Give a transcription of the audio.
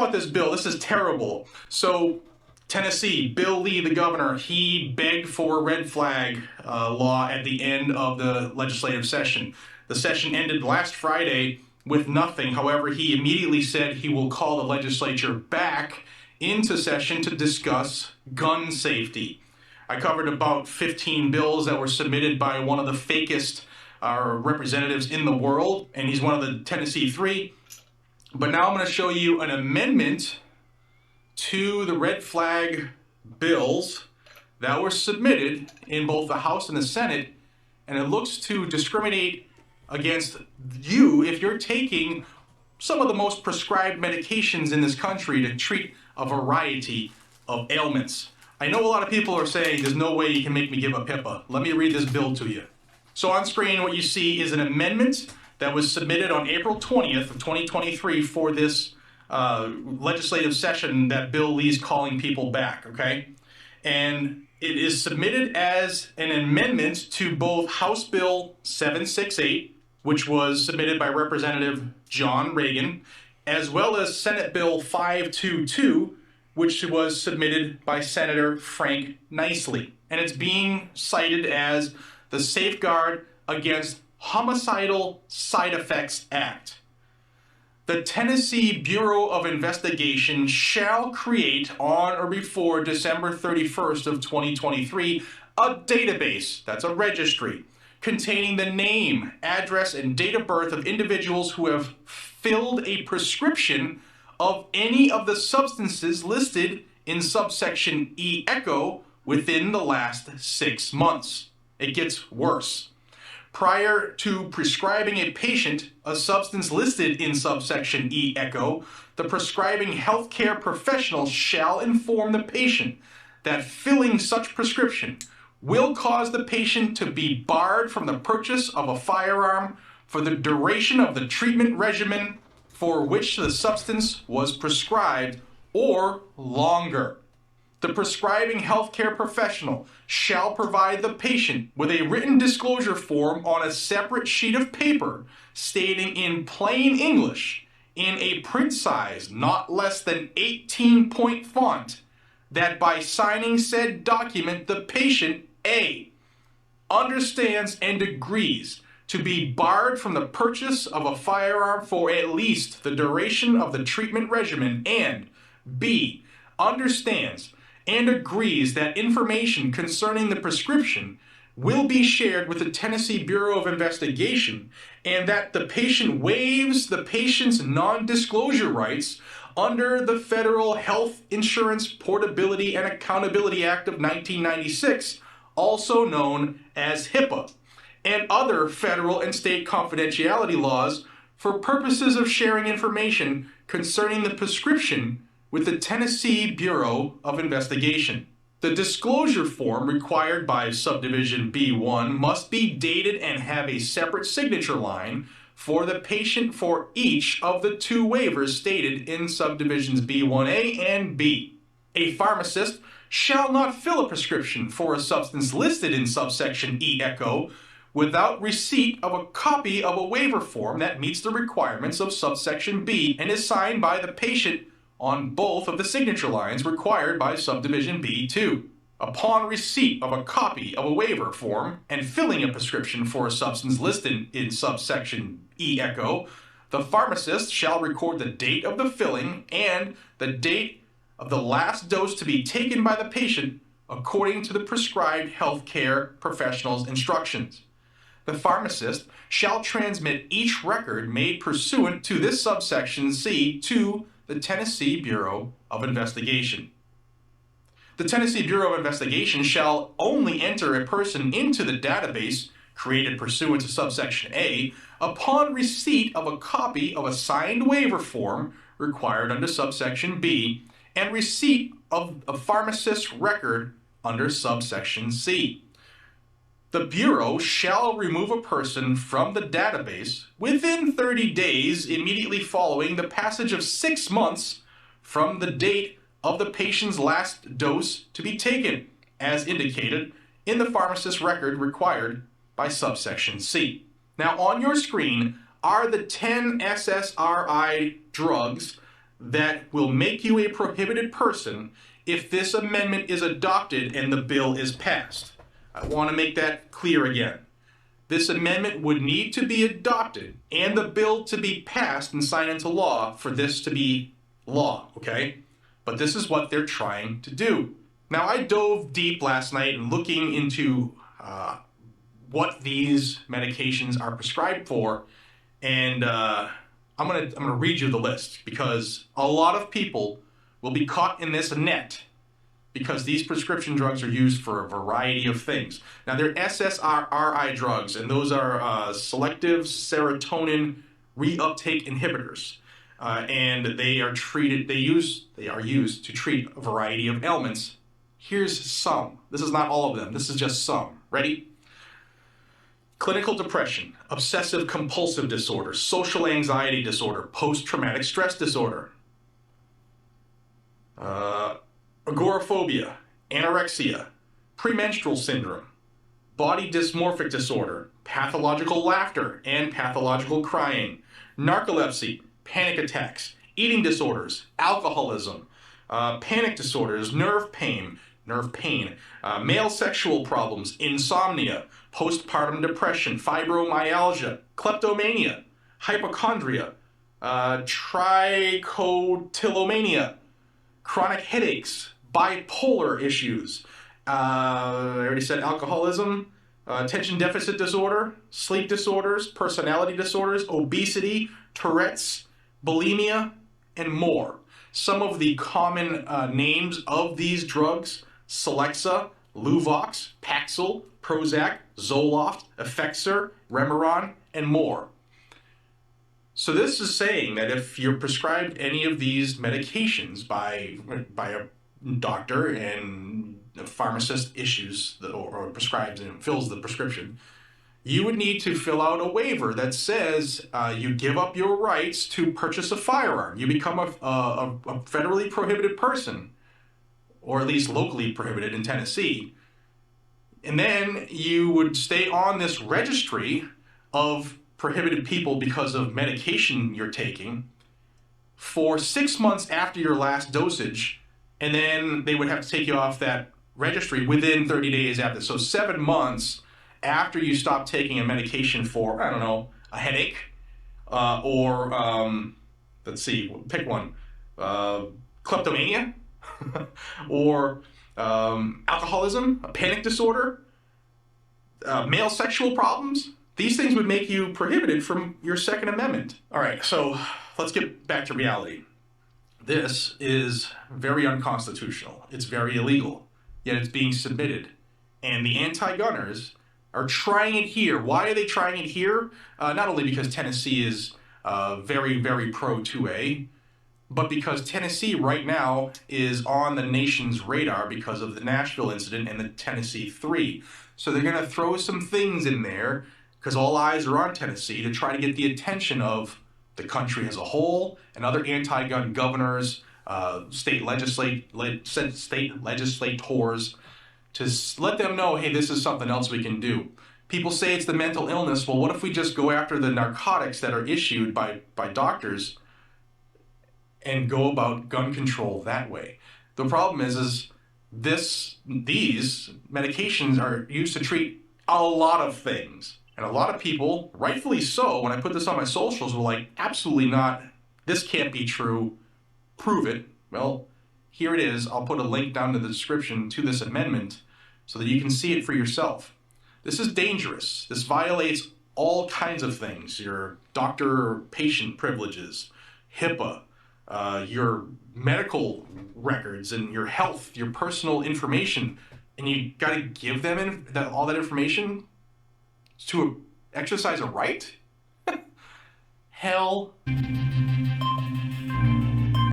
about this bill. This is terrible. So Tennessee, Bill Lee, the governor, he begged for a red flag law at the end of the legislative session. The session ended last Friday with nothing. However, he immediately said he will call the legislature back into session to discuss gun safety. I covered about 15 bills that were submitted by one of the fakest representatives in the world, and he's one of the Tennessee Three. But now I'm going to show you an amendment to the red flag bills that were submitted in both the House and the Senate, and it looks to discriminate against you if you're taking some of the most prescribed medications in this country to treat a variety of ailments. I know a lot of people are saying there's no way you can make me give up HIPAA. Let me read this bill to you. So on screen, what you see is an amendment that was submitted on April 20th of 2023 for this legislative session that Bill Lee's calling people back, okay? And it is submitted as an amendment to both House Bill 768, which was submitted by Representative John Reagan, as well as Senate Bill 522, which was submitted by Senator Frank Niceley. And it's being cited as the Safeguard Against Homicidal Side Effects Act. The Tennessee Bureau of Investigation shall create on or before December 31st of 2023 a database, that's a registry, containing the name, address, and date of birth of individuals who have filled a prescription of any of the substances listed in subsection E echo within the last 6 months. It gets worse. Prior to prescribing a patient a substance listed in subsection E echo, the prescribing healthcare professional shall inform the patient that filling such prescription will cause the patient to be barred from the purchase of a firearm for the duration of the treatment regimen for which the substance was prescribed or longer. The prescribing healthcare professional shall provide the patient with a written disclosure form on a separate sheet of paper stating in plain English, in a print size not less than 18-point font, that by signing said document the patient A. understands and agrees to be barred from the purchase of a firearm for at least the duration of the treatment regimen, and B. understands and agrees that information concerning the prescription will be shared with the Tennessee Bureau of Investigation, and that the patient waives the patient's non-disclosure rights under the Federal Health Insurance Portability and Accountability Act of 1996, also known as HIPAA, and other federal and state confidentiality laws for purposes of sharing information concerning the prescription with the Tennessee Bureau of Investigation. The disclosure form required by subdivision B1 must be dated and have a separate signature line for the patient for each of the 2 waivers stated in subdivisions B1A and B. A pharmacist shall not fill a prescription for a substance listed in subsection E echo without receipt of a copy of a waiver form that meets the requirements of subsection B and is signed by the patient on both of the signature lines required by subdivision B2. Upon receipt of a copy of a waiver form and filling a prescription for a substance listed in subsection E echo, the pharmacist shall record the date of the filling and the date of the last dose to be taken by the patient according to the prescribed healthcare professional's instructions. The pharmacist shall transmit each record made pursuant to this subsection C to the Tennessee Bureau of Investigation. The Tennessee Bureau of Investigation shall only enter a person into the database created pursuant to subsection A upon receipt of a copy of a signed waiver form required under subsection B and receipt of a pharmacist's record under subsection C. The Bureau shall remove a person from the database within 30 days immediately following the passage of 6 months from the date of the patient's last dose to be taken, as indicated in the pharmacist's record required by subsection C. Now on your screen are the 10 SSRI drugs that will make you a prohibited person if this amendment is adopted and the bill is passed. I want to make that clear again. This amendment would need to be adopted and the bill to be passed and signed into law for this to be law, okay? But this is what they're trying to do. Now, I dove deep last night in looking into what these medications are prescribed for, and I'm gonna read you the list, because a lot of people will be caught in this net because these prescription drugs are used for a variety of things. Now, they're SSRI drugs, and those are selective serotonin reuptake inhibitors, and they are used to treat a variety of ailments. Here's some. This is not all of them. This is just some. Ready? Clinical depression, obsessive compulsive disorder, social anxiety disorder, post-traumatic stress disorder, agoraphobia, anorexia, premenstrual syndrome, body dysmorphic disorder, pathological laughter and pathological crying, narcolepsy, panic attacks, eating disorders, alcoholism, panic disorders, nerve pain, male sexual problems, insomnia, postpartum depression, fibromyalgia, kleptomania, hypochondria, trichotillomania, chronic headaches, bipolar issues. I already said alcoholism, attention deficit disorder, sleep disorders, personality disorders, obesity, Tourette's, bulimia, and more. Some of the common names of these drugs: Celexa, Luvox, Paxil, Prozac, Zoloft, Effexor, Remeron, and more. So this is saying that if you're prescribed any of these medications by a doctor and a pharmacist issues or prescribes and fills the prescription, you would need to fill out a waiver that says you give up your rights to purchase a firearm. You become a federally prohibited person, or at least locally prohibited in Tennessee. And then you would stay on this registry of prohibited people because of medication you're taking for 6 months after your last dosage, and then they would have to take you off that registry within 30 days after. So 7 months after you stop taking a medication for, I don't know, a headache, or let's see, pick one, kleptomania, or alcoholism, a panic disorder, male sexual problems. These things would make you prohibited from your Second Amendment. All right, so let's get back to reality. This is very unconstitutional. It's very illegal, yet it's being submitted. And the anti-gunners are trying it here. Why are they trying it here? Not only because Tennessee is very, very pro-2A, but because Tennessee right now is on the nation's radar because of the Nashville incident and the Tennessee 3. So they're going to throw some things in there, because all eyes are on Tennessee, to try to get the attention of the country as a whole and other anti-gun governors, state legislators, to let them know, hey, this is something else we can do. People say it's the mental illness. Well, what if we just go after the narcotics that are issued by doctors and go about gun control that way? The problem is these medications are used to treat a lot of things. And a lot of people, rightfully so, when I put this on my socials, were like, absolutely not. This can't be true. Prove it. Well, here it is. I'll put a link down in the description to this amendment so that you can see it for yourself. This is dangerous. This violates all kinds of things: your doctor-patient privileges, HIPAA, your medical records, and your health, your personal information. And you got to give them all that information to exercise a right? Hell